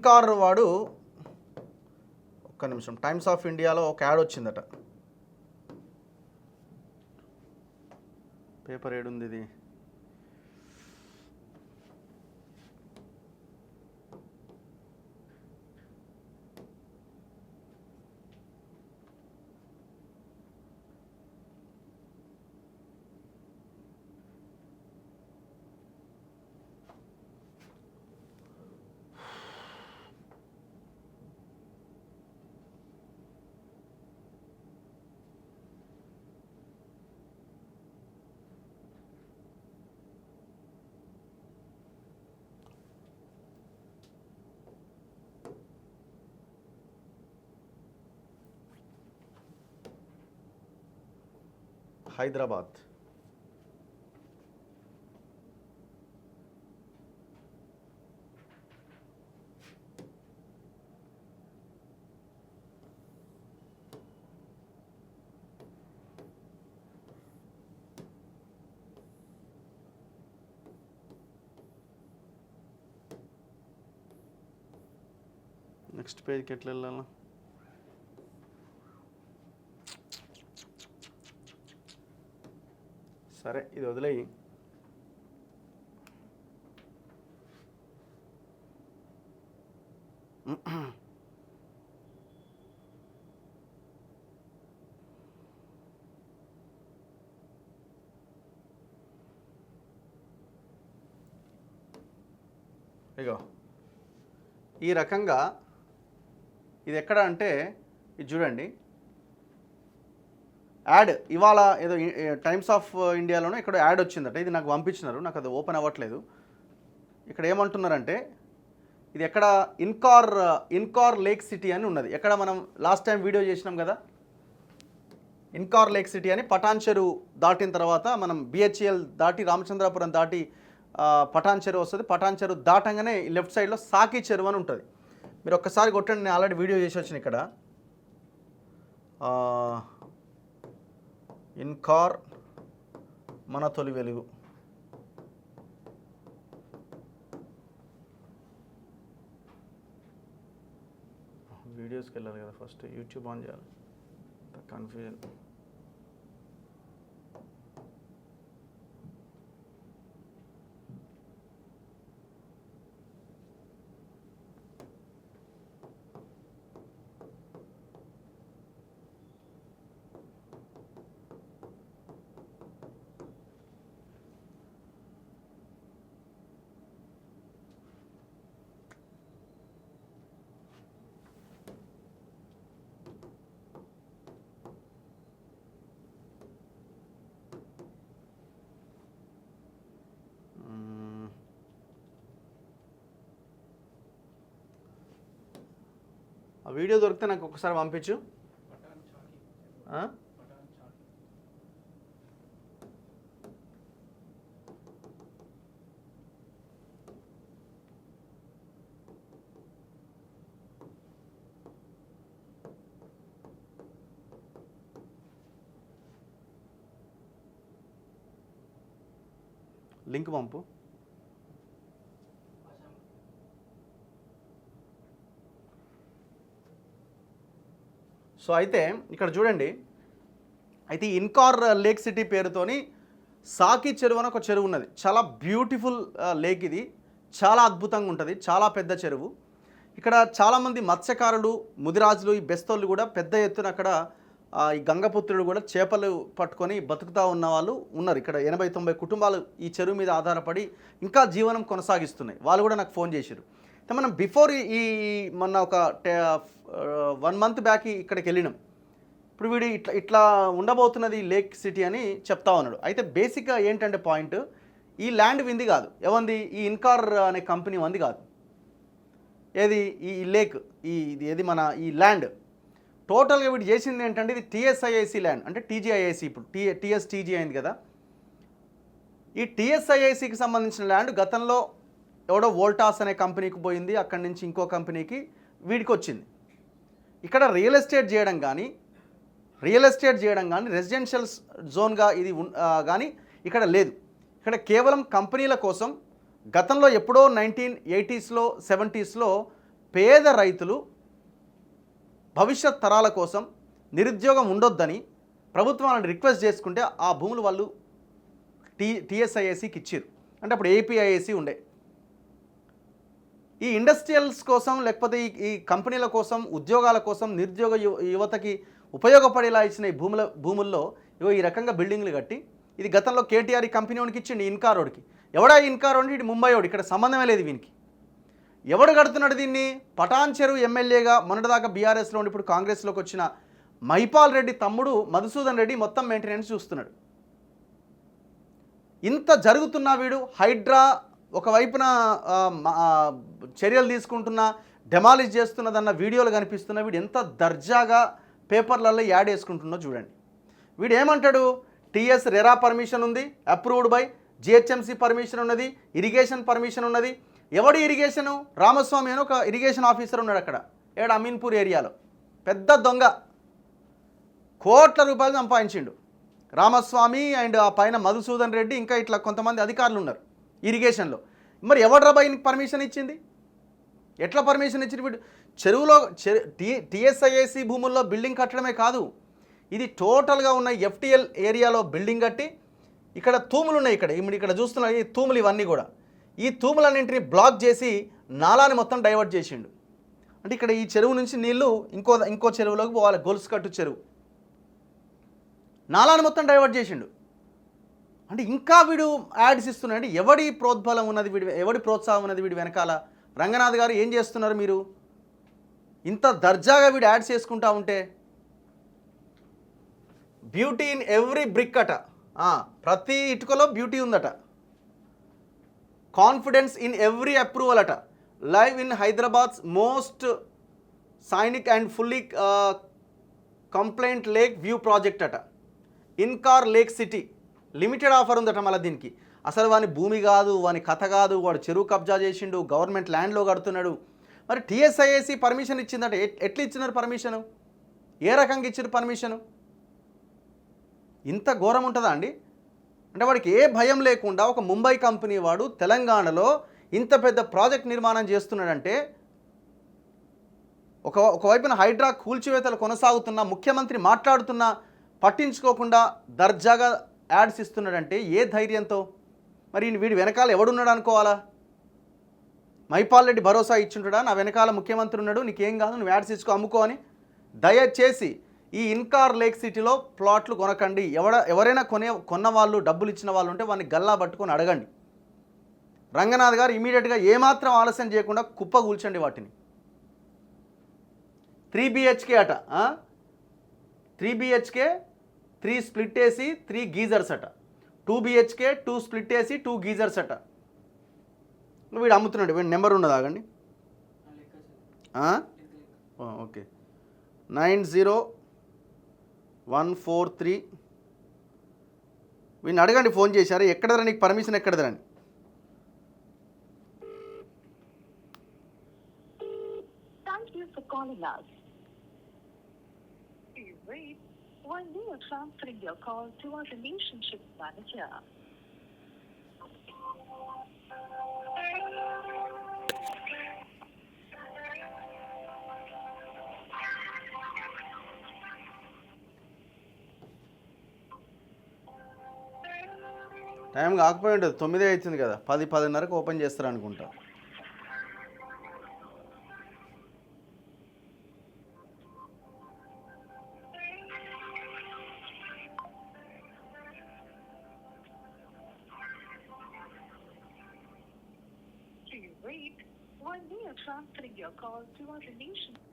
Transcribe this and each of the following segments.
ఇన్కార్ వాడు ఒక్క నిమిషం, టైమ్స్ ఆఫ్ ఇండియాలో ఒక యాడ్ వచ్చిందట. పేపర్ ఏడుంది ఇది? హైదరాబాద్. నెక్స్ట్ పేజ్కి ఎట్లా వెళ్ళాలా? సరే, ఇది వదిలేయి. ఇగో ఈ రకంగా ఇది ఎక్కడ అంటే ఇది చూడండి, యాడ్ ఇవాళ ఏదో టైమ్స్ ఆఫ్ ఇండియాలోనే ఇక్కడ యాడ్ వచ్చిందట. ఇది నాకు పంపించినారు, నాకు అది ఓపెన్ అవ్వట్లేదు. ఇక్కడ ఏమంటున్నారంటే ఇది ఎక్కడ ఇన్కార్ లేక్ సిటీ అని ఉన్నది. ఎక్కడ మనం లాస్ట్ టైం వీడియో చేసినాం కదా, ఇన్కార్ లేక్ సిటీ అని. పటాన్ చెరువు దాటిన తర్వాత మనం బిహెచ్ఎల్ దాటి రామచంద్రాపురం దాటి పటాన్ చెరువు వస్తుంది. పటాన్ చెరువు దాటంగానే లెఫ్ట్ సైడ్లో సాకి చెరువు అని ఉంటుంది. మీరు ఒక్కసారి కొట్టండి, నేను ఆల్రెడీ వీడియో చేసి వచ్చిన ఇక్కడ. ఇన్కార్ మన తొలి వెలుగు. వీడియోస్కి వెళ్ళాలి కదా, ఫస్ట్ యూట్యూబ్ ఆన్ చేయాలి. కన్ఫ్యూజన్. ఆ వీడియో దొరికితే నాకు ఒకసారి పంపించు. లింక్ పంపు. సో అయితే ఇక్కడ చూడండి, అయితే ఇన్కార్ లేక్ సిటీ పేరుతోని సాకి చెరువు అని ఒక చెరువు ఉన్నది. చాలా బ్యూటిఫుల్ లేక్ ఇది, చాలా అద్భుతంగా ఉంటుంది, చాలా పెద్ద చెరువు. ఇక్కడ చాలామంది మత్స్యకారులు, ముదిరాజులు, ఈ బెస్తోళ్ళు కూడా పెద్ద ఎత్తున అక్కడ ఈ గంగపుత్రుడు కూడా చేపలు పట్టుకొని బతుకుతూ ఉన్న వాళ్ళు ఉన్నారు. ఇక్కడ 80-90 కుటుంబాలు ఈ చెరువు మీద ఆధారపడి ఇంకా జీవనం కొనసాగిస్తున్నాయి. వాళ్ళు కూడా నాకు ఫోన్ చేశారు. అయితే మనం బిఫోర్ ఈ మొన్న ఒక 1 మంత్ బ్యాక్ ఇక్కడికి వెళ్ళినాం. ఇప్పుడు వీడు ఇట్లా ఉండబోతున్నది లేక్ సిటీ అని చెప్తా ఉన్నాడు. అయితే బేసిక్గా ఏంటంటే పాయింట్, ఈ ల్యాండ్ వింది కాదు, ఎవంది ఈ ఇన్కార్ అనే కంపెనీ వంది కాదు. ఏది ఈ లేక్, ఏది మన ఈ ల్యాండ్ టోటల్గా వీడు చేసింది ఏంటంటే ఇది టీఎస్ఐఐసి ల్యాండ్, అంటే టీజీఐఐసి, ఇప్పుడు టీఎస్టీజీ అయింది కదా. ఈ టీఎస్ఐఐసికి సంబంధించిన ల్యాండ్ గతంలో ఎవడో వోల్టాస్ అనే కంపెనీకి పోయింది, అక్కడి నుంచి ఇంకో కంపెనీకి వీడికి వచ్చింది. ఇక్కడ రియల్ ఎస్టేట్ చేయడం కానీ రెసిడెన్షియల్ జోన్గా ఇది కానీ ఇక్కడ లేదు. ఇక్కడ కేవలం కంపెనీల కోసం గతంలో ఎప్పుడో 1980s 70s పేద రైతులు భవిష్యత్ తరాల కోసం నిరుద్యోగం ఉండొద్దని ప్రభుత్వం వాళ్ళని రిక్వెస్ట్ చేసుకుంటే ఆ భూములు వాళ్ళు టీఎస్ఐఏసీకి ఇచ్చారు. అంటే అప్పుడు ఏపీఐఏసీ ఉండే. ఈ ఇండస్ట్రియల్స్ కోసం లేకపోతే ఈ కంపెనీల కోసం ఉద్యోగాల కోసం నిరుద్యోగ యువతకి ఉపయోగపడేలా ఇచ్చిన ఈ భూముల్లో ఈ రకంగా బిల్డింగ్లు కట్టి ఇది గతంలో కేటీఆర్ ఈ కంపెనీ వాడికి ఇచ్చిండి ఇన్కార్ రోడ్కి. ఎవడా ఇన్కార్ రోడ్? ఇటు ముంబై వాడు. ఇక్కడ సంబంధమే లేదు వీనికి. ఎవడు కడుతున్నాడు దీన్ని? పటాన్ చెరువు ఎమ్మెల్యేగా మొన్నటిదాకా బీఆర్ఎస్లో ఉండి ఇప్పుడు కాంగ్రెస్లోకి వచ్చిన మహిపాల్ రెడ్డి తమ్ముడు మధుసూదన్ రెడ్డి మొత్తం మెయింటెనెన్స్ చూస్తున్నాడు. ఇంత జరుగుతున్నా వీడు హైడ్రా ఒకవైపున చర్యలు తీసుకుంటున్నా డెమాలిష్ చేస్తున్నదన్న వీడియోలు కనిపిస్తున్న వీడు ఎంత దర్జాగా పేపర్లలో యాడ్ వేసుకుంటున్నో చూడండి. వీడు ఏమంటాడు? టీఎస్ రెరా పర్మిషన్ ఉంది, అప్రూవ్డ్ బై జిహెచ్ఎంసీ పర్మిషన్ ఉన్నది, ఇరిగేషన్ పర్మిషన్ ఉన్నది. ఎవడి ఇరిగేషను? రామస్వామి అని ఒక ఇరిగేషన్ ఆఫీసర్ ఉన్నాడు అక్కడ ఏడు అమీన్పూర్ ఏరియాలో. పెద్ద దొంగ, కోట్ల రూపాయలు సంపాదించిండు రామస్వామి అండ్ ఆ పైన మధుసూదన్ రెడ్డి ఇంకా ఇట్లా కొంతమంది అధికారులు ఉన్నారు ఇరిగేషన్లో. మరి ఎవడ్రా బై పర్మిషన్ ఇచ్చింది? ఎట్లా పర్మిషన్ ఇచ్చింది? వీడు చెరువులో టీఎస్ఐఏసీ భూముల్లో బిల్డింగ్ కట్టడమే కాదు, ఇది టోటల్గా ఉన్న ఎఫ్టీఎల్ ఏరియాలో బిల్డింగ్ కట్టి ఇక్కడ తూములు ఉన్నాయి. ఇక్కడ చూస్తున్న ఈ తూములు ఇవన్నీ కూడా ఈ తూములన్నింటినీ బ్లాక్ చేసి నాలాని మొత్తం డైవర్ట్ చేసిండు. అంటే ఇక్కడ ఈ చెరువు నుంచి నీళ్లు ఇంకో చెరువులోకి పోవాలి, గొలుసు కట్టు చెరువు. నాలాని మొత్తం డైవర్ట్ చేసిండు. అంటే ఇంకా వీడు యాడ్స్ ఇస్తున్నాడు. అంటే ఎవడి ప్రోద్బలం ఉన్నది ఎవడి ప్రోత్సాహం ఉన్నది వీడి వెనకాల? రంగనాథ్ గారు ఏం చేస్తున్నారు మీరు? ఇంత దర్జాగా వీడు యాడ్స్ చేసుకుంటా ఉంటే బ్యూటీ ఇన్ ఎవ్రీ బ్రిక్ అట, ప్రతి ఇటుకలో బ్యూటీ ఉందట. కాన్ఫిడెన్స్ ఇన్ ఎవ్రీ అప్రూవల్ అట. Live in Hyderabad's most scenic and fully compliant lake view project అట. Incor lake city limited offer ఉందట. మళ్ళీ దీనికి అసలు వాని భూమి కాదు, వాని కథ కాదు, వాడు చెరువు కబ్జా చేసిండు, గవర్నమెంట్ ల్యాండ్లో కడుతున్నాడు. మరి టీఎస్ఐఏసీ పర్మిషన్ ఇచ్చిందట. ఎట్లా ఇచ్చినారు పర్మిషను? ఏ రకంగా ఇచ్చారు పర్మిషను? ఇంత ఘోరం ఉంటుందా అండి? అంటే వాడికి ఏ భయం లేకుండా ఒక ముంబై కంపెనీ వాడు తెలంగాణలో ఇంత పెద్ద ప్రాజెక్ట్ నిర్మాణం చేస్తున్నాడంటే, ఒకవైపున హైడ్రా కూల్చివేతలు కొనసాగుతున్నా, ముఖ్యమంత్రి మాట్లాడుతున్నా పట్టించుకోకుండా దర్జాగా యాడ్స్ ఇస్తున్నాడంటే ఏ ధైర్యంతో? మరి వీడి వెనకాల ఎవడున్నాడు అనుకోవాలా? మహిపాల్ రెడ్డి భరోసా ఇచ్చుంటాడా? నా వెనకాల ముఖ్యమంత్రి ఉన్నాడు, నీకేం కాదు, నువ్వు యాడ్స్ ఇచ్చుకో, అమ్ముకో అని. దయచేసి ఈ ఇన్కార్ లేక్ సిటీలో ప్లాట్లు కొనకండి. ఎవరైనా కొన్న వాళ్ళు, డబ్బులు ఇచ్చిన వాళ్ళు ఉంటే వాడిని గల్లా పట్టుకొని అడగండి. రంగనాథ్ గారు ఇమీడియట్గా ఏమాత్రం ఆలస్యం చేయకుండా కుప్ప కూల్చండి వాటిని. 3 BHK అట, 3 BHK 3 స్ప్లిట్ వేసి 3 గీజర్స్ అట. 2 BHK 2 స్ప్లిట్ వేసి 2 గీజర్స్ అట. వీడు అమ్ముతున్నాడు. వీడి నెంబర్ ఉండదు, ఆగండి. ఓకే, 90-143. వీడిని అడగండి, ఫోన్ చేశారు, ఎక్కడదరా నీకు permission, ఎక్కడదరని. One day you're transferring your call to our relationship manager. Time కాకపోయి ఉంటుంది, 9 అవుతుంది కదా, 10-10:30కి ఓపెన్ చేస్తారు అనుకుంటా.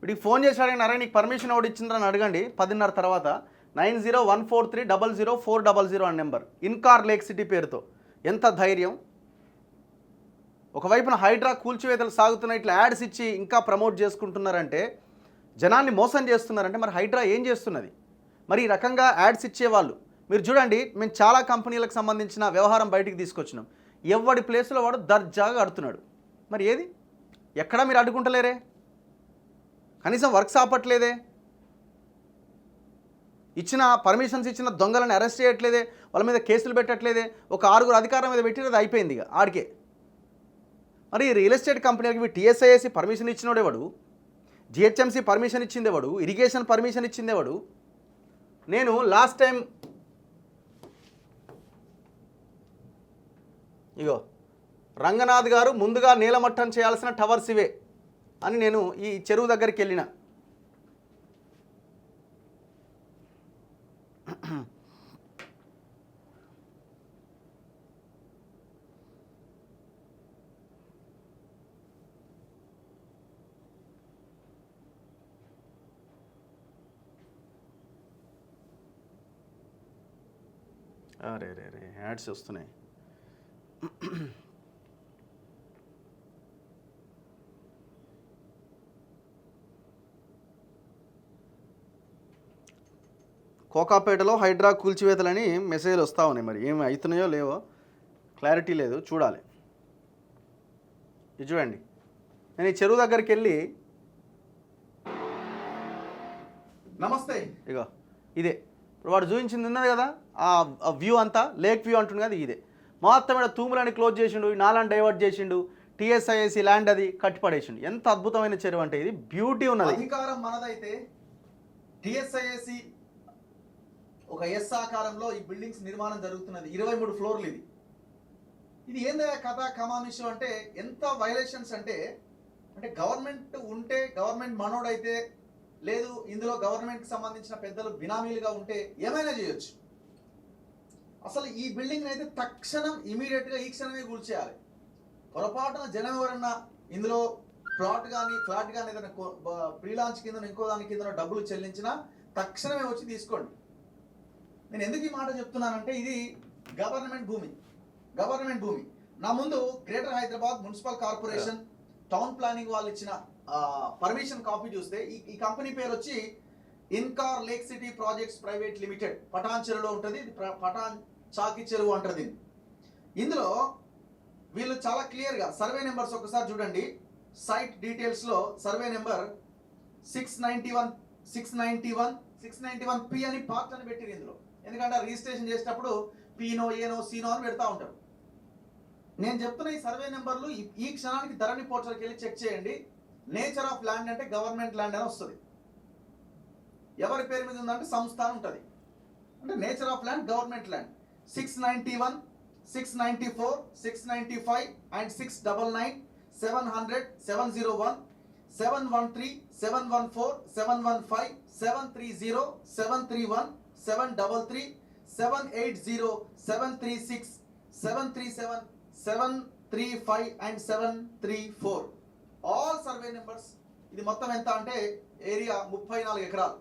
వీడికి ఫోన్ చేశాడు, అరే నీకు పర్మిషన్ ఎవడు ఇచ్చిందని అడగండి 10:30 తర్వాత. 90-143-00400 అని నెంబర్. ఇన్కార్ లేక్ సిటీ పేరుతో. ఎంత ధైర్యం! ఒకవైపున హైడ్రా కూల్చివేతలు సాగుతున్న ఇట్లా యాడ్స్ ఇచ్చి ఇంకా ప్రమోట్ చేసుకుంటున్నారంటే, జనాన్ని మోసం చేస్తున్నారంటే మరి హైడ్రా ఏం చేస్తున్నది? మరి ఈ రకంగా యాడ్స్ ఇచ్చేవాళ్ళు మీరు చూడండి. మేము చాలా కంపెనీలకు సంబంధించిన వ్యవహారం బయటికి తీసుకొచ్చినాం. ఎవడి ప్లేస్లో వాడు దర్జాగా కడుతున్నాడు. మరి ఏది? ఎక్కడా మీరు అడ్డుకుంటలేరే? కనీసం వర్క్స్ ఆపట్లేదే? ఇచ్చిన పర్మిషన్స్ ఇచ్చిన దొంగలను అరెస్ట్ చేయట్లేదే? వాళ్ళ మీద కేసులు పెట్టట్లేదే? ఒక 6 అధికారం మీద పెట్టినది అయిపోయింది ఇక ఆడికే. మరి రియల్ ఎస్టేట్ కంపెనీలకి టీఎస్ఐఎస్సి పర్మిషన్ ఇచ్చినోడు ఎవడు, జిహెచ్ఎంసీ పర్మిషన్ ఇచ్చింది ఎవడు, ఇరిగేషన్ పర్మిషన్ ఇచ్చింది ఎవడు? నేను లాస్ట్ టైం ఇగో రంగనాథ్ గారు ముందుగా నీలమట్టం చేయాల్సిన టవర్స్ ఇవే అని నేను ఈ చెరువు దగ్గరికి వెళ్ళిన. అరే రే రే యాడ్స్ వస్తున్నాయి. కోకాపేటలో హైడ్రా కూల్చివేతలని మెసేజ్లు వస్తూ ఉన్నాయి. మరి ఏమి అవుతున్నాయో లేవో క్లారిటీ లేదు, చూడాలి. ఇది చూడండి, నేను ఈ చెరువు దగ్గరికి వెళ్ళి నమస్తే ఇగో ఇదే ఇప్పుడు వాడు చూపించింది ఉన్నది కదా ఆ వ్యూ అంతా లేక్ వ్యూ అంటుంది కదా, ఇదే మొత్తం ఇక్కడ తూములని క్లోజ్ చేసిండు, నాలాన్ని డైవర్ట్ చేసిండు, టీఎస్ఐఎస్సి ల్యాండ్ అది కట్టిపడేసిండు. ఎంత అద్భుతమైన చెరువు అంటే ఇది, బ్యూటీ ఉన్నది. అధికారం మనదైతే టీఎస్ఐఎస్సి ఒక ఎస్ ఆకారంలో ఈ బిల్డింగ్స్ నిర్మాణం జరుగుతున్నది, 23 ఫ్లోర్లు. ఇది ఏందా కథ కమామిషం అంటే ఎంత వైలేషన్స్ అంటే గవర్నమెంట్ ఉంటే గవర్నమెంట్ మనోడైతే లేదు, ఇందులో గవర్నమెంట్కి సంబంధించిన పెద్దలు బినామీలుగా ఉంటే ఏమైనా చేయొచ్చు. అసలు ఈ బిల్డింగ్ అయితే తక్షణం ఇమీడియట్గా ఈ క్షణమే కూల్చేయాలి. పొరపాటున జనం ఎవరన్నా ఇందులో ఫ్లాట్ కానీ ఏదైనా ప్రీ లాంచ్ కింద ఇంకో దాని కింద డబ్బులు చెల్లించినా తక్షణమే వచ్చి తీసుకోండి. నేను ఎందుకు ఈ మాట చెప్తున్నానంటే ఇది గవర్నమెంట్ భూమి. నా ముందు greater Hyderabad municipal corporation town planning వాళ్ళు ఇచ్చిన పర్మిషన్ కాపీ చూస్తే ఈ కంపెనీ పేరు వచ్చి Incor lake city projects private limited, పటాన్ చెరువులో ఉంటుంది. పటాన్ చాకి చెరువు అంటారు దీన్ని. ఇందులో వీళ్ళు చాలా క్లియర్గా సర్వే నెంబర్స్ ఒకసారి చూడండి. సైట్ డీటెయిల్స్లో సర్వే నెంబర్ 691 పి అని పార్ట్ అని పెట్టిరు ఇందులో. ఎందుకంటే రిజిస్ట్రేషన్ చేసేటప్పుడు పీనో ఏనో సీనో అని పెడతా ఉంటారు. నేను చెప్తున్న ఈ సర్వే నెంబర్లు ఈ క్షణానికి ధరణి పోర్టల్కి వెళ్ళి చెక్ చేయండి. నేచర్ ఆఫ్ ల్యాండ్ అంటే గవర్నమెంట్ ల్యాండ్ అని వస్తుంది. ఎవరి పేరు మీద ఉందంటే సంస్థ అని ఉంటుంది. అంటే nature of land government land. 691, 694, 695 and 699, 700, 701, 713, 714, 715, 730, 731, 733, 780, 736, 737, 735 and 734 all survey numbers. ఇది మొత్తం ఎంత అంటే ఏరియా 34 ఎకరాలు.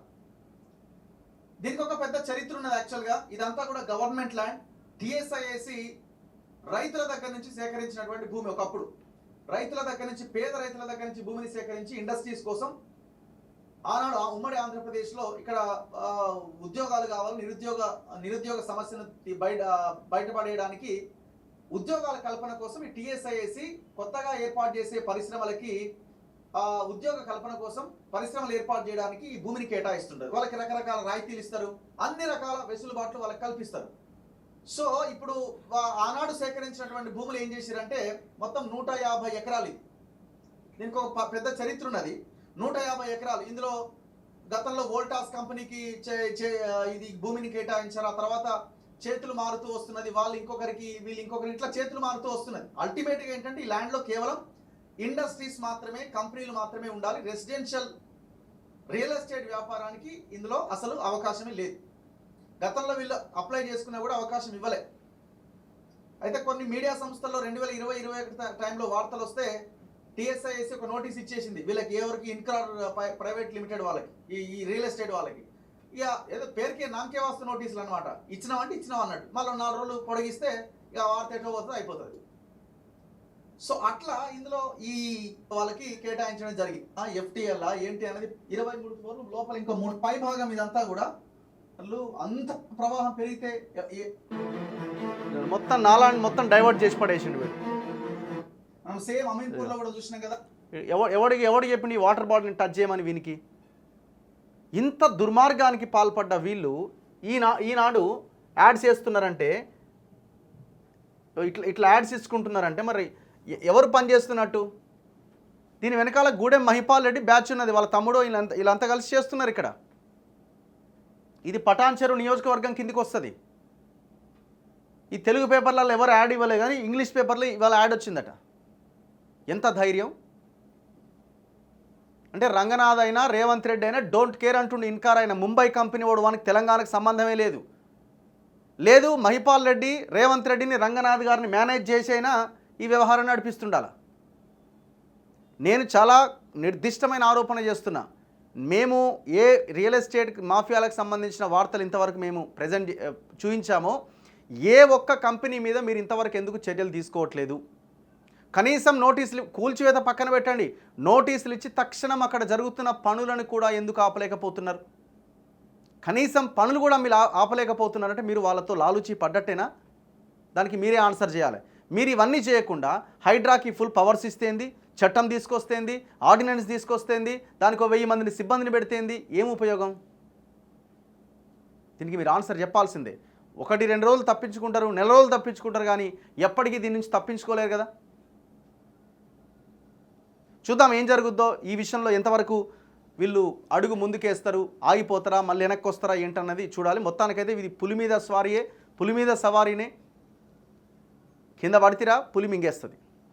దీనికి ఒక పెద్ద చరిత్ర ఉన్నది. యాక్చువల్గా ఇదంతా కూడా గవర్నమెంట్ ల్యాండ్. టీఎస్ఐఎస్సి రైతుల దగ్గర నుంచి సేకరించినటువంటి భూమి. ఒకప్పుడు రైతుల దగ్గర నుంచి, పేద రైతుల దగ్గర నుంచి భూమిని సేకరించి ఇండస్ట్రీస్ కోసం ఆనాడు ఉమ్మడి ఆంధ్రప్రదేశ్లో ఇక్కడ ఉద్యోగాలు కావాలి, నిరుద్యోగ సమస్యను బయటపడేయడానికి ఉద్యోగాల కల్పన కోసం ఈ టీఎస్ఐఎస్సి కొత్తగా ఏర్పాటు చేసే పరిశ్రమలకి ఉద్యోగ కల్పన కోసం పరిశ్రమలు ఏర్పాటు చేయడానికి ఈ భూమిని కేటాయిస్తుంటారు. వాళ్ళకి రకరకాల రాయితీలు ఇస్తారు, అన్ని రకాల వెసులుబాట్లు వాళ్ళకి కల్పిస్తారు. సో ఇప్పుడు ఆనాడు సేకరించినటువంటి భూములు ఏం చేశారంటే మొత్తం 150 ఎకరాలు. ఇది దీనికి ఒక పెద్ద చరిత్ర ఉన్నది. 150 ఎకరాలు. ఇందులో గతంలో వోల్టాస్ కంపెనీకి ఇది భూమిని కేటాయించారు. ఆ తర్వాత చేతులు మారుతూ వస్తున్నది, వాళ్ళు ఇంకొకరికి వీళ్ళు ఇంకొకరికి, ఇట్లా చేతులు మారుతూ వస్తున్నది. అల్టిమేట్గా ఏంటంటే ఈ ల్యాండ్లో కేవలం ఇండస్ట్రీస్ మాత్రమే, కంపెనీలు మాత్రమే ఉండాలి. రెసిడెన్షియల్ రియల్ ఎస్టేట్ వ్యాపారానికి ఇందులో అసలు అవకాశమే లేదు. గతంలో వీళ్ళు అప్లై చేసుకున్నా కూడా అవకాశం ఇవ్వలే. అయితే కొన్ని మీడియా సంస్థల్లో 2020-21 టైంలో వార్తలు వస్తే టీఎస్ఐఎస్సి ఒక నోటీస్ ఇచ్చేసింది వీళ్ళకి, ఎవరికి ఇన్కార్ ప్రైవేట్ లిమిటెడ్ వాళ్ళకి, ఈ రియల్ ఎస్టేట్ వాళ్ళకి. ఇక ఏదో పేరుకే నామకే వాస్తు నోటీసులు అనమాట. ఇచ్చినామంటే ఇచ్చినాం అన్నట్టు. మళ్ళీ 4 రోజులు పొడిగిస్తే ఇక వార్త ఎట్లా పోతుంది, అయిపోతుంది. సో అట్లా ఇందులో ఈ వాళ్ళకి కేటాయించడం జరిగింది. ఎఫ్టీఎల్ ఏంటి అనేది 23 ఫ్లోర్లు లోపల ఇంకో 3 పై భాగం ఇదంతా కూడా వాళ్ళు అంత ప్రవాహం పెరిగితే మొత్తం నాలాన్ని మొత్తం డైవర్ట్ చేసి పడేసిండు వీడు. మనం సేమ్ అమీన్పూర్లో కూడా చూసినాం కదా. ఎవడికి చెప్పింది ఈ వాటర్ బాటిల్ని టచ్ చేయమని వీనికి? ఇంత దుర్మార్గానికి పాల్పడ్డ వీళ్ళు ఈనాడు యాడ్స్ చేస్తున్నారంటే, ఇట్లా యాడ్స్ ఇచ్చుకుంటున్నారంటే మరి ఎవరు పనిచేస్తున్నట్టు? దీని వెనకాల గూడెం మహిపాల్ రెడ్డి బ్యాచ్ ఉన్నది, వాళ్ళ తమ్ముడు వీళ్ళంతా కలిసి చేస్తున్నారు ఇక్కడ. ఇది పటాన్ చెరు నియోజకవర్గం కిందికి వస్తుంది. ఈ తెలుగు పేపర్లలో ఎవరు యాడ్ ఇవ్వలే కానీ ఇంగ్లీష్ పేపర్లో ఇవాళ యాడ్ వచ్చిందట. ఎంత ధైర్యం అంటే రంగనాథ్ అయినా రేవంత్ రెడ్డి అయినా డోంట్ కేర్ అంటుండే. ఇన్కార్ అయినా ముంబై కంపెనీ వాడు, వానికి తెలంగాణకు సంబంధమే లేదు మహిపాల్ రెడ్డి రేవంత్ రెడ్డిని రంగనాథ్ గారిని మేనేజ్ చేసి అయినా ఈ వ్యవహారం నడిపిస్తుండాల. నేను చాలా నిర్దిష్టమైన ఆరోపణ చేస్తున్నా. మేము ఏ రియల్ ఎస్టేట్ మాఫియాలకు సంబంధించిన వార్తలు ఇంతవరకు మేము ప్రజెంట్ చూపించామో ఏ ఒక్క కంపెనీ మీద మీరు ఇంతవరకు ఎందుకు చర్యలు తీసుకోవట్లేదు? కనీసం నోటీసులు, కూల్చివేత పక్కన పెట్టండి, నోటీసులు ఇచ్చి తక్షణం అక్కడ జరుగుతున్న పనులను కూడా ఎందుకు ఆపలేకపోతున్నారు? కనీసం పనులు కూడా మీరు ఆపలేకపోతున్నారంటే మీరు వాళ్ళతో లాలూచి పడ్డట్టేనా? దానికి మీరే ఆన్సర్ చేయాలి. మీరు ఇవన్నీ చేయకుండా హైడ్రాకి ఫుల్ పవర్స్ ఇస్తేంది, చట్టం తీసుకొస్తేంది, ఆర్డినెన్స్ తీసుకొస్తేంది, దానికి 1000 మందిని సిబ్బందిని పెడితేంది, ఏం ఉపయోగం? దీనికి మీరు ఆన్సర్ చెప్పాల్సిందే. 1-2 రోజులు తప్పించుకుంటారు, నెల రోజులు తప్పించుకుంటారు, కానీ ఎప్పటికీ దీని నుంచి తప్పించుకోలేరు కదా. చూద్దాం ఏం జరుగుద్దో. ఈ విషయంలో ఎంతవరకు వీళ్ళు అడుగు ముందుకేస్తారు, ఆగిపోతారా, మళ్ళీ వెనక్కి వస్తారా ఏంటన్నది చూడాలి. మొత్తానికైతే ఇది పులి మీద సవారీనే, కింద పడితిరా పులి మింగేస్తుంది.